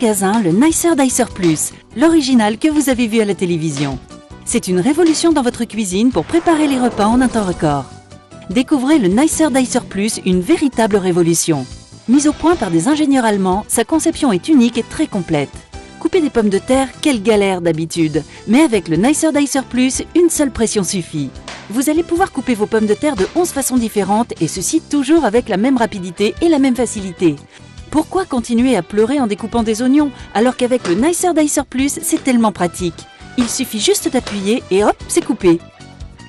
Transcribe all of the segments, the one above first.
magasin, le Nicer Dicer Plus, l'original que vous avez vu à la télévision. C'est une révolution dans votre cuisine pour préparer les repas en un temps record. Découvrez le Nicer Dicer Plus, une véritable révolution. Mise au point par des ingénieurs allemands, sa conception est unique et très complète. Couper des pommes de terre, quelle galère d'habitude. Mais avec le Nicer Dicer Plus, une seule pression suffit. Vous allez pouvoir couper vos pommes de terre de 11 façons différentes et ceci toujours avec la même rapidité et la même facilité. Pourquoi continuer à pleurer en découpant des oignons alors qu'avec le Nicer Dicer Plus, c'est tellement pratique. Il suffit juste d'appuyer et hop, c'est coupé.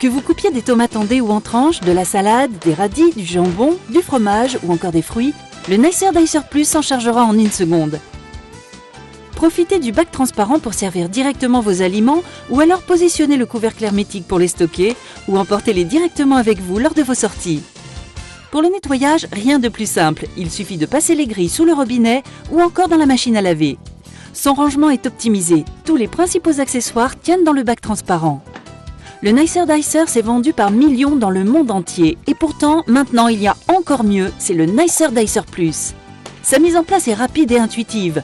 Que vous coupiez des tomates en dés ou en tranches, de la salade, des radis, du jambon, du fromage ou encore des fruits, le Nicer Dicer Plus s'en chargera en une seconde. Profitez du bac transparent pour servir directement vos aliments ou alors positionnez le couvercle hermétique pour les stocker ou emportez-les directement avec vous lors de vos sorties. Pour le nettoyage, rien de plus simple, il suffit de passer les grilles sous le robinet ou encore dans la machine à laver. Son rangement est optimisé, tous les principaux accessoires tiennent dans le bac transparent. Le Nicer Dicer s'est vendu par millions dans le monde entier et pourtant, maintenant il y a encore mieux, c'est le Nicer Dicer Plus. Sa mise en place est rapide et intuitive.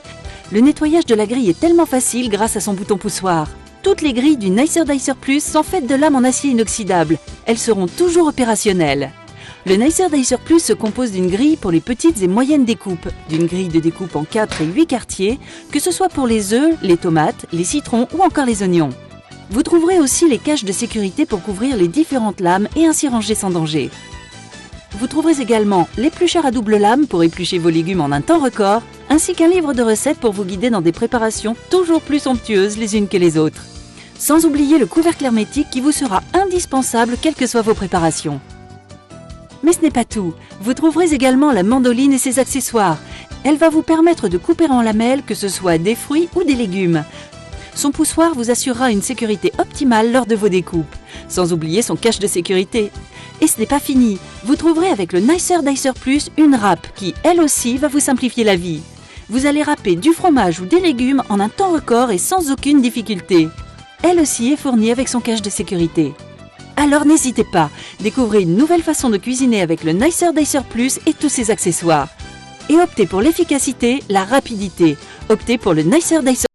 Le nettoyage de la grille est tellement facile grâce à son bouton poussoir. Toutes les grilles du Nicer Dicer Plus sont faites de lames en acier inoxydable. Elles seront toujours opérationnelles. Le Nicer Dicer Plus se compose d'une grille pour les petites et moyennes découpes, d'une grille de découpe en 4 et 8 quartiers, que ce soit pour les œufs, les tomates, les citrons ou encore les oignons. Vous trouverez aussi les caches de sécurité pour couvrir les différentes lames et ainsi ranger sans danger. Vous trouverez également l'éplucheur à double lame pour éplucher vos légumes en un temps record, ainsi qu'un livre de recettes pour vous guider dans des préparations toujours plus somptueuses les unes que les autres. Sans oublier le couvercle hermétique qui vous sera indispensable quelles que soient vos préparations. Mais ce n'est pas tout, vous trouverez également la mandoline et ses accessoires. Elle va vous permettre de couper en lamelles que ce soit des fruits ou des légumes. Son poussoir vous assurera une sécurité optimale lors de vos découpes, sans oublier son cache de sécurité. Et ce n'est pas fini, vous trouverez avec le Nicer Dicer Plus une râpe qui, elle aussi, va vous simplifier la vie. Vous allez râper du fromage ou des légumes en un temps record et sans aucune difficulté. Elle aussi est fournie avec son cache de sécurité. Alors n'hésitez pas, découvrez une nouvelle façon de cuisiner avec le Nicer Dicer Plus et tous ses accessoires. Et optez pour l'efficacité, la rapidité. Optez pour le Nicer Dicer